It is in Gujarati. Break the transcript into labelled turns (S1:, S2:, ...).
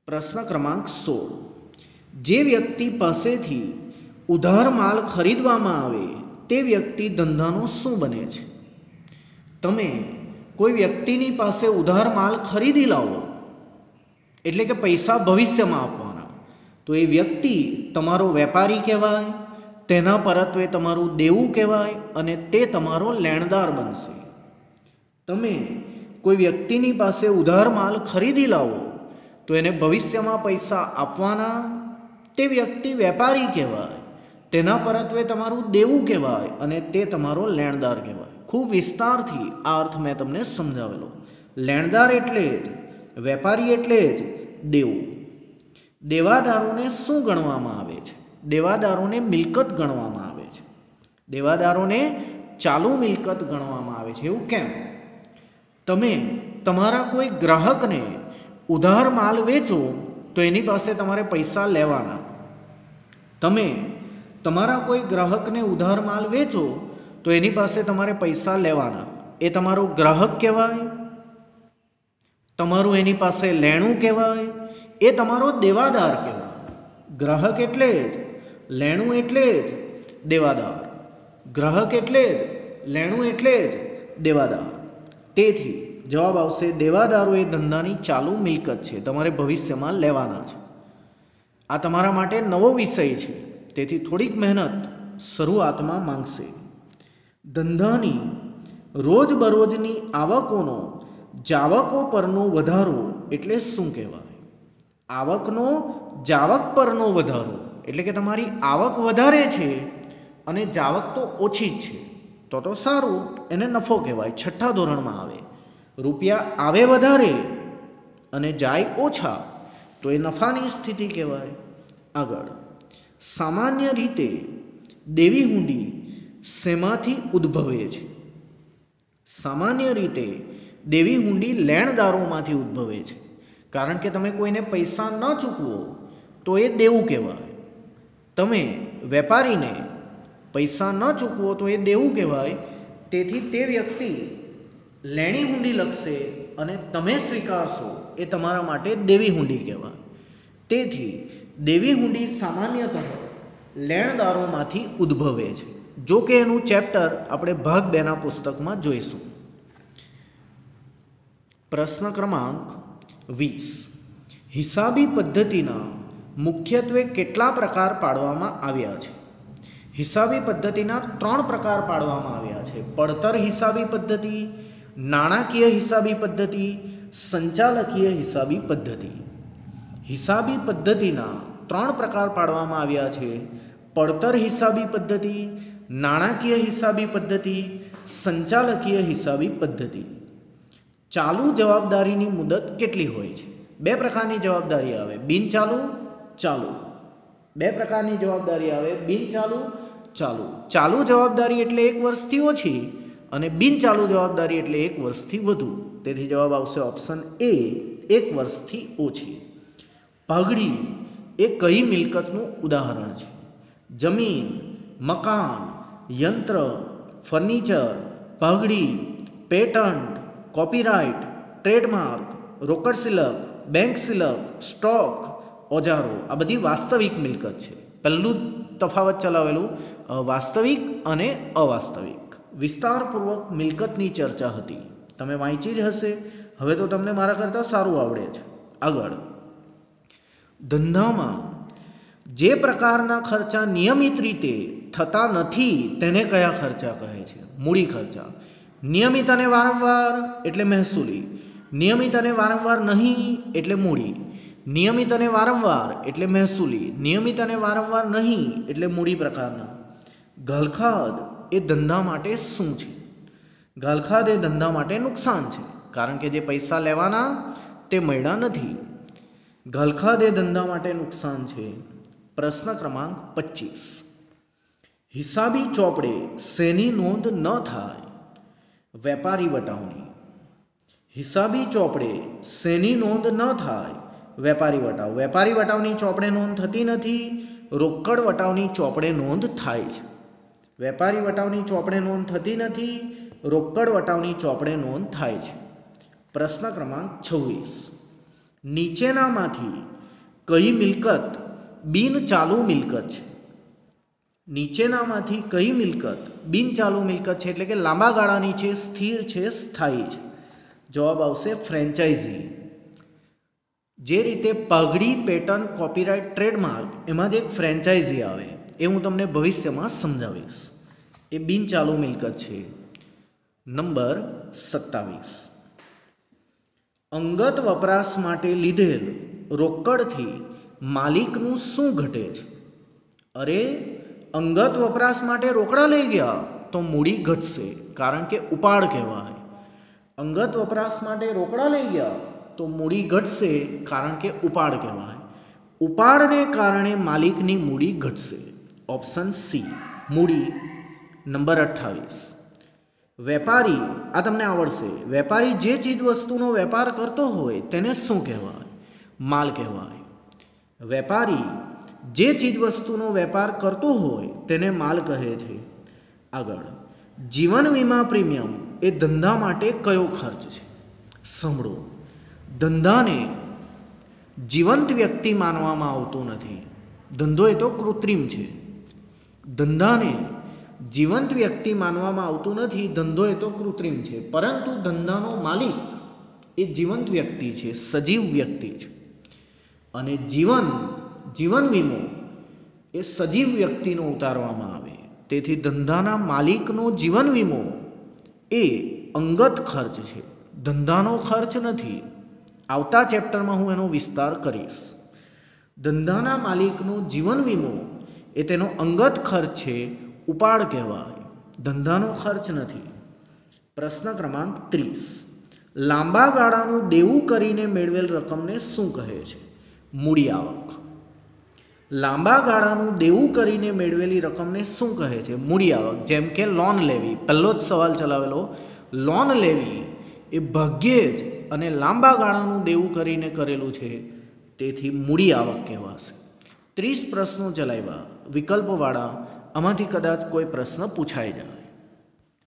S1: प्रश्न क्रमांक 16 जे व्यक्ति पासेथी उधार माल खरीदवामां आवे ते व्यक्ति धंधानो शुं बने छे। तमे कोई व्यक्तिनी पासे उधार माल खरीदी लावो एटले के पैसा भविष्यमां आपवाना तो ए व्यक्ति तमारो वेपारी कहेवाय, तेना परत्वे तमारुं देवुं कहेवाय अने ते तमारो लेणदार बनशे। तमे कोई व्यक्तिनी पासे उधार माल खरीदी लावो तो एने भविष्यमां पैसा आपवाना ते व्यक्ति वेपारी कहेवाय, तेना परत्वे तमारुं देवुं कहेवाय अने ते तमारो लेणदार कहेवाय। खूब विस्तारथी आ अर्थ मैं तमने समजावेलो। लेणदार एटले ज वेपारी एटले ज देवुं। देवादारोने शुं गणवामां आवे छे? देवादारोने मिलकत गणवामां आवे छे। देवादारोने चालू मिलकत गणवामां आवे छे। एवुं केम? तमे तमारा कोई ग्राहकने उधार माल वेचो तो एनी पासे तमारे पैसा लेवाना। तमे तमारा कोई ग्राहकने उधार माल वेचो तो एनी पासे तमारे पैसा लेवाना। ए तमारो ग्राहक कहेवाय, तमारुं एनी पासे लेणुं कहेवाय, ए तमारो देवादार कहेवाय। ग्राहक एटले ज लेणुं एटले ज देवादार। ग्राहक एटले ज लेणुं एटले ज देवादार। तेथी जवाब आवशे देवादारो ए धंधानी चालू मिलकत छे, तमारे भविष्यमां लेवाना छे। आ तमारा माटे नवो विषय छे, तेथी थोड़ीक मेहनत शरूआतमां मांगशे। धंधानी रोजबरोजनी आवकोनो जावको परनो वधारो एटले शुं कहेवाय? आवकनो जावक परनो वधारो एटले के तमारी आवक वधारे छे अने जावक तो ओછી જ છે તો સારું, એને નફો કહેવાય। છઠ્ઠા ધોરણમાં આવે રૂપિયા આવે વધારે અને જાય ઓછા તો એ નફાની સ્થિતિ કહેવાય। આગળ સામાન્ય રીતે દેવી હુંડી શેમાંથી ઉદ્ભવે છે? સામાન્ય રીતે દેવી હુંડી લેણદારોમાંથી ઉદ્ભવે છે, કારણ કે તમે કોઈને પૈસા ન ચૂકવો તો એ દેવું કહેવાય। તમે વેપારીને पैसा न चूकवो तो ये देवुं कहेवाय। तेथी ते व्यक्ति लेणी हुंडी लखशे अने तमे स्वीकारशो ए तमारा माटे देवी हुंडी कहेवाय। तेथी देवी हुंडी सामान्यतः लेणदारोमांथी उद्भवे छे। जो के एनुं चेप्टर आपणे भाग 2 ना पुस्तकमां जोईशुं। प्रश्न क्रमांक 20 हिसाबी पद्धतिना मुख्यत्वे केटला प्रकार पाडवामां आव्या छे? हिसाबी पद्धतिना 3 प्रकार पाडवामां आव्या छे। पड़तर हिसाबी पद्धति, नाणाकीय हिसाबी पद्धति, संचालकीय हिसाबी पद्धति। हिसाबी पद्धतिना 3 प्रकार पाडवामां आव्या छे। पड़तर हिसाबी पद्धति, नाणाकीय हिसाबी पद्धति, संचालकीय हिसाबी पद्धति। चालू जवाबदारीनी मुदत केटली होय छे? 2 प्रकारनी जवाबदारी आवे, बिन चालू, चालू। 2 प्रकारनी जवाबदारी आवे, बिन चालू, चालू। चालू जवाबदारी एटले 1 वर्षथी ओછી અને બિન ચાલુ જવાબદારી એટલે 1 વર્ષથી વધુ। તેથી જવાબ આવશે ઓપ્શન એ 1 વર્ષથી ઓછી। પાઘડી એ કઈ મિલકતનું ઉદાહરણ છે? જમીન, મકાન, યંત્ર, ફર્નિચર, પાઘડી, પેટન્ટ, કોપીરાઇટ, ટ્રેડમાર્ક, રોકડ સિલક, બેંક સિલક, સ્ટોક, ઓજારો આ બધી વાસ્તવિક મિલકત છે। પહેલું તફાવત ચલાવેલું વાસ્તવિક અને અવાસ્તવિક। વિસ્તારપૂર્વક મિલકતની ચર્ચા હતી, તમે વાંચી જ હશે। હવે તો તમને મારા કરતાં સારું આવડે છે। આગળ ધંધામાં જે પ્રકારના ખર્ચા નિયમિત રીતે થતા નથી તેને કયા ખર્ચા કહે છે? મૂડી ખર્ચા। નિયમિત અને વારંવાર એટલે મહેસૂલી, નિયમિત અને વારંવાર નહીં એટલે મૂડી। નિયમિત અને વારંવાર એટલે મહેસૂલી, નિયમિત અને વારંવાર નહીં એટલે મૂડી પ્રકારના। ગાલખાદ એ ધંધા માટે શું છે? ગાલખાદ એ ધંધા માટે નુકસાન છે, કારણ કે જે પૈસા લેવાના તે મળ્યા નથી। ગાલખાદ એ ધંધા માટે નુકસાન છે। પ્રશ્ન ક્રમાંક 25 હિસાબી ચોપડે શેની નોંધ ન થાય? વેપારી વટાવની। હિસાબી ચોપડે શેની નોંધ ન થાય? વેપારી વટાવ। વેપારી વટાવની ચોપડે નોંધ થતી નથી, રોકડ વટાવની ચોપડે નોંધ થાય છે। વેપારી વટાવની ચોપડે નોંધ થતી નથી, રોકડ વટાવની ચોપડે નોંધ થાય છે। પ્રશ્ન ક્રમાંક 26 નીચેનામાંથી કઈ મિલકત બિન ચાલુ મિલકત છે? નીચેનામાંથી કઈ મિલકત બિન ચાલુ મિલકત છે એટલે કે લાંબા ગાળાની છે, સ્થિર છે, સ્થાયી છે? જવાબ આવશે ફ્રેન્ચાઇઝી. જે રીતે પગડી, પેટર્ન, કોપીરાઇટ, ટ્રેડમાર્ક એમાં જે એક ફ્રેન્ચાઇઝી આવે એ હું તમને ભવિષ્યમાં સમજાવીશ. એ બિન ચાલુ મિલકત છે. નંબર 27. અંગત વપરાશ માટે લીધેલ રોકડથી માલિકનું શું ઘટે છે? અરે, અંગત વપરાશ માટે રોકડા લઈ ગયા તો મૂડી ઘટશે, કારણ કે ઉપાડ કહેવાય. અંગત વપરાશ માટે રોકડા લઈ ગયા તો મૂડી ઘટશે, કારણ કે ઉપાડ કહેવાય. ઉપાડને કારણે માલિકની મૂડી ઘટશે. ઓપ્શન સી મૂડી. નંબર 28. વેપારી, આ તમને આવડશે. વેપારી જે ચીજ વસ્તુનો વેપાર કરતો હોય તેને શું કહેવાય? માલ કહેવાય. વેપારી જે ચીજ વસ્તુનો વેપાર કરતો હોય તેને માલ કહે છે. આગળ, જીવન વીમા પ્રીમિયમ એ ધંધા માટે કયો ખર્ચ છે? સાંભળો, ધંધાને જીવંત વ્યક્તિ માનવામાં આવતો નથી. ધંધો એ તો કૃત્રિમ છે. ધંધાને જીવંત વ્યક્તિ માનવામાં આવતું નથી. ધંધો એ તો કૃત્રિમ છે, પરંતુ ધંધાનો માલિક એ જીવંત વ્યક્તિ છે, સજીવ વ્યક્તિ છે. અને જીવન વીમો એ સજીવ વ્યક્તિનો ઉતારવામાં આવે. તેથી ધંધાના માલિકનો જીવન વીમો એ અંગત ખર્ચ છે, ધંધાનો ખર્ચ નથી. આવતા ચેપ્ટરમાં હું એનો વિસ્તાર કરીશ. ધંધાના માલિકનો જીવન વીમો એ તેનો અંગત ખર્ચ છે, ઉપાડ કહેવાય, ધંધાનો ખર્ચ નથી. પ્રશ્ન ક્રમાંક 30. લાંબા ગાળાનું દેવું કરીને મેળવેલ રકમને શું કહે છે? મૂડી આવક. લાંબા ગાળાનું દેવું કરીને મેળવેલી રકમને શું કહે છે? મૂડી આવક. જેમ કે લોન લેવી, પહેલો જ સવાલ ચલાવેલો. લોન લેવી એ ભાગ્યે જ અને લાંબા ગાળાનું દેવું કરીને કરેલું છે, તેથી મૂડી આવક કહેવાશે. 30 પ્રશ્નો ચલાવ્યા વિકલ્પવાળા. આમાંથી કદાચ કોઈ પ્રશ્ન પૂછાઈ જાય.